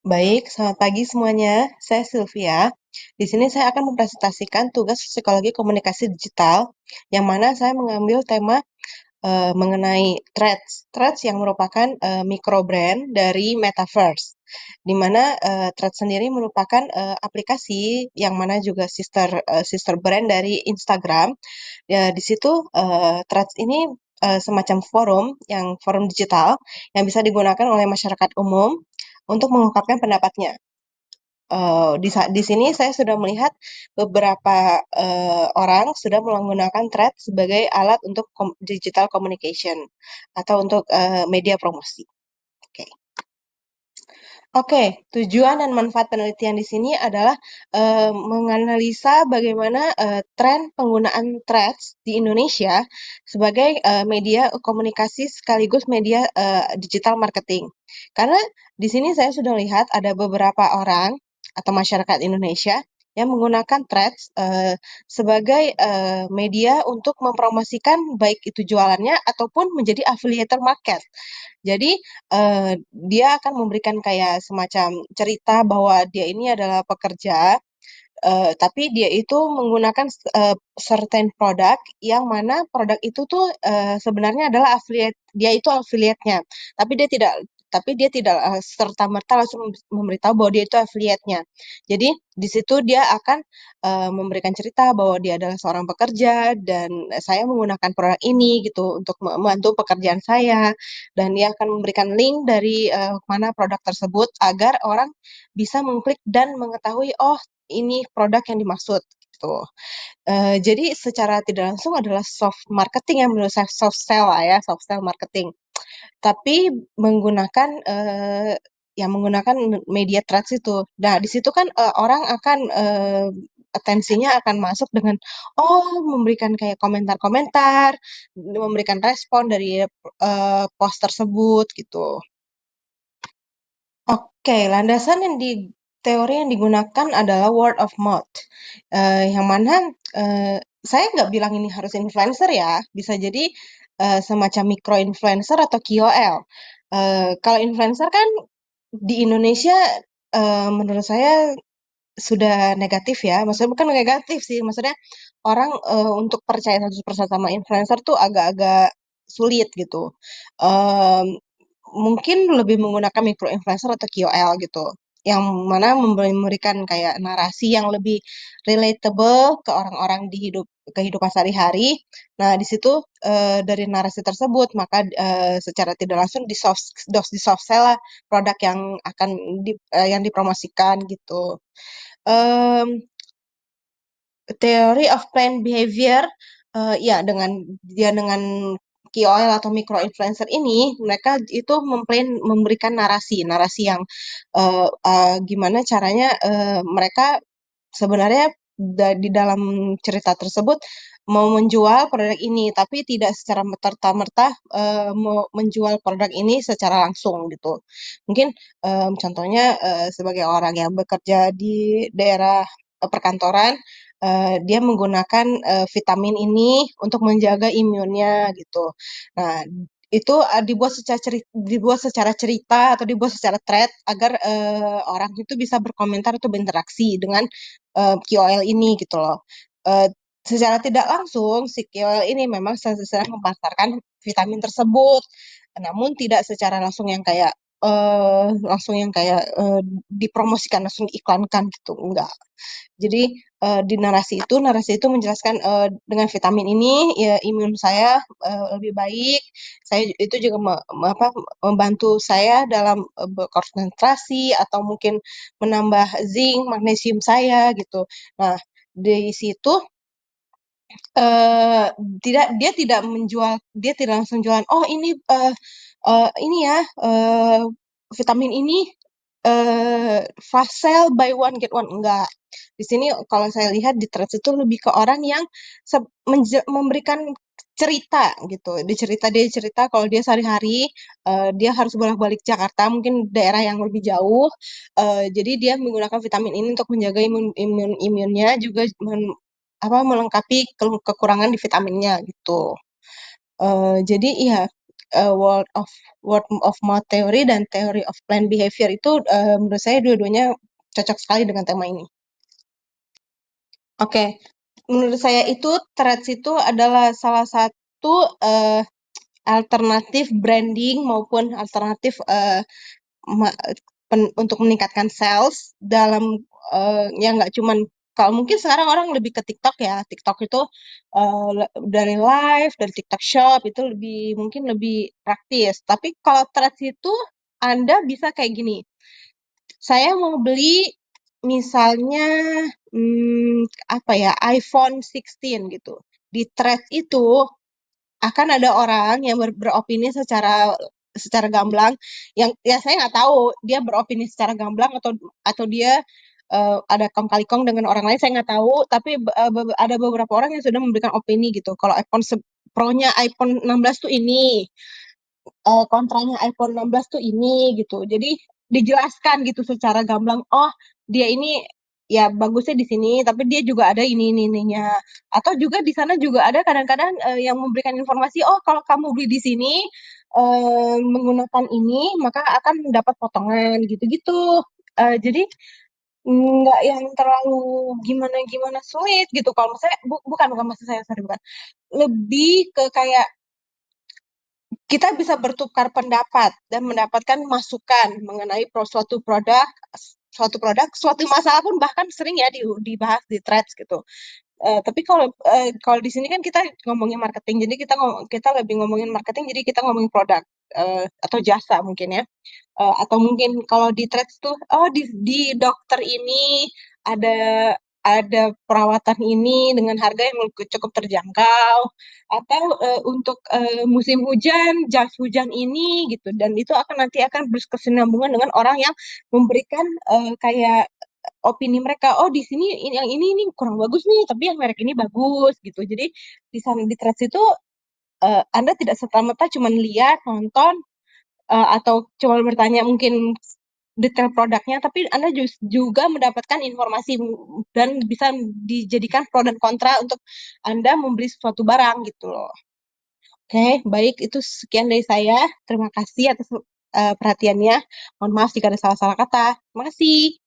Baik, selamat pagi semuanya. Saya Sylvia. Di sini saya akan mempresentasikan tugas psikologi komunikasi digital, yang mana saya mengambil tema mengenai Threads. Threads yang merupakan micro brand dari Metaverse, di mana Threads sendiri merupakan aplikasi yang mana juga sister brand dari Instagram. Ya, di situ Threads ini semacam forum digital yang bisa digunakan oleh masyarakat umum untuk mengungkapkan pendapatnya. Di sini saya sudah melihat beberapa orang sudah menggunakan Threads sebagai alat untuk digital communication atau untuk media promosi. Oke. Oke, tujuan dan manfaat penelitian di sini adalah menganalisa bagaimana tren penggunaan Threads di Indonesia sebagai media komunikasi sekaligus media digital marketing. Karena di sini saya sudah lihat ada beberapa orang atau masyarakat Indonesia yang menggunakan Threads sebagai media untuk mempromosikan baik itu jualannya ataupun menjadi affiliator market. Jadi dia akan memberikan kayak semacam cerita bahwa dia ini adalah pekerja, tapi dia itu menggunakan certain produk yang mana produk itu tuh sebenarnya adalah affiliate, dia itu affiliate-nya, tapi dia tidak serta-merta langsung memberitahu bahwa dia itu affiliate-nya. Jadi di situ dia akan memberikan cerita bahwa dia adalah seorang pekerja dan saya menggunakan produk ini gitu untuk membantu pekerjaan saya, dan dia akan memberikan link dari mana produk tersebut agar orang bisa mengklik dan mengetahui, oh ini produk yang dimaksud gitu. Jadi secara tidak langsung adalah soft marketing yang menurut saya soft sell lah ya, soft sell marketing. Tapi menggunakan menggunakan media Threads itu. Nah, di situ kan orang akan atensinya akan masuk dengan memberikan kayak komentar-komentar, memberikan respon dari post tersebut gitu. Oke, landasan teori yang digunakan adalah word of mouth, yang mana saya nggak bilang ini harus influencer ya, bisa jadi semacam micro influencer atau KOL. Kalau influencer kan di Indonesia menurut saya sudah negatif ya, maksudnya bukan negatif sih, maksudnya orang untuk percaya 100% sama influencer tuh agak-agak sulit gitu. Mmm, Mungkin lebih menggunakan micro influencer atau KOL gitu, yang mana memberikan kayak narasi yang lebih relatable ke orang-orang di kehidupan sehari-hari. Nah, di situ dari narasi tersebut maka secara tidak langsung di soft sell lah produk yang akan yang dipromosikan gitu. Mmm, Theory of planned behavior, ya dengan KOL atau micro influencer ini, mereka itu memberikan narasi yang gimana caranya mereka sebenarnya di dalam cerita tersebut mau menjual produk ini, tapi tidak secara merta-merta mau menjual produk ini secara langsung gitu. Mungkin contohnya sebagai orang yang bekerja di daerah perkantoran, dia menggunakan vitamin ini untuk menjaga imunnya gitu. Nah, itu dibuat secara cerita atau dibuat secara thread agar orang itu bisa berkomentar atau berinteraksi dengan KOL ini gitu loh. Eee, Secara tidak langsung si KOL ini memang sedang memasarkan vitamin tersebut, namun tidak secara langsung yang kayak dipromosikan, langsung diiklankan gitu, enggak. Jadi di narasi itu menjelaskan dengan vitamin ini ya imun saya lebih baik. Saya itu juga membantu saya dalam berkonsentrasi atau mungkin menambah zinc, magnesium saya gitu. Nah, di situ Eee, dia tidak langsung jualan, "Oh ini, ini ya, vitamin ini, flash sale buy one get one," enggak. Di sini kalau saya lihat di Threads itu lebih ke orang yang memberikan cerita gitu, dia cerita kalau dia sehari-hari, dia harus bolak-balik Jakarta, mungkin daerah yang lebih jauh, jadi dia menggunakan vitamin ini untuk menjaga imunnya juga melengkapi kekurangan di vitaminnya gitu. Jadi iya, word of mouth theory dan theory of planned behavior itu menurut saya dua-duanya cocok sekali dengan tema ini. Oke, menurut saya itu Threads itu adalah salah satu alternatif branding maupun alternatif untuk meningkatkan sales dalam yang nggak cuman kalau mungkin sekarang orang lebih ke TikTok ya. TikTok itu dari live, dari TikTok Shop itu mungkin lebih praktis. Tapi kalau Threads itu Anda bisa kayak gini. Saya mau beli misalnya apa ya, iPhone 16 gitu. Di Threads itu akan ada orang yang beropini secara gamblang yang ya saya nggak tahu dia beropini secara gamblang atau dia ada kong kali kong dengan orang lain saya nggak tahu tapi ada beberapa orang yang sudah memberikan opini gitu kalau Pro-nya iPhone 16 tuh ini kontranya iPhone 16 tuh ini gitu. Jadi dijelaskan gitu secara gamblang, oh dia ini ya bagusnya di sini, tapi dia juga ada ini ininya. Atau juga di sana juga ada kadang-kadang yang memberikan informasi, oh kalau kamu beli di sini menggunakan ini maka akan mendapat potongan gitu-gitu. Jadi nggak yang terlalu gimana-gimana sulit gitu. Kalau saya bukan maksud saya sorry bukan. Lebih ke kayak kita bisa bertukar pendapat dan mendapatkan masukan mengenai suatu masalah pun bahkan sering ya dibahas di threads gitu. Tapi kalau di sini kan kita ngomongin marketing, jadi kita lebih ngomongin marketing, jadi kita ngomongin produk atau jasa mungkin ya. Atau mungkin kalau di threads tuh, oh di dokter ini ada ada perawatan ini dengan harga yang cukup terjangkau atau untuk musim hujan jas hujan ini gitu dan itu nanti akan berkesinambungan dengan orang yang memberikan kayak opini mereka oh di sini yang ini kurang bagus nih tapi yang merek ini bagus gitu jadi di sana di threads itu Anda tidak serta-merta cuma lihat nonton atau cuma bertanya mungkin detail produknya, tapi Anda juga mendapatkan informasi dan bisa dijadikan pro dan kontra untuk Anda membeli suatu barang gitu loh. Oke, baik itu sekian dari saya. Terima kasih atas perhatiannya. Mohon maaf jika ada salah-salah kata. Terima kasih.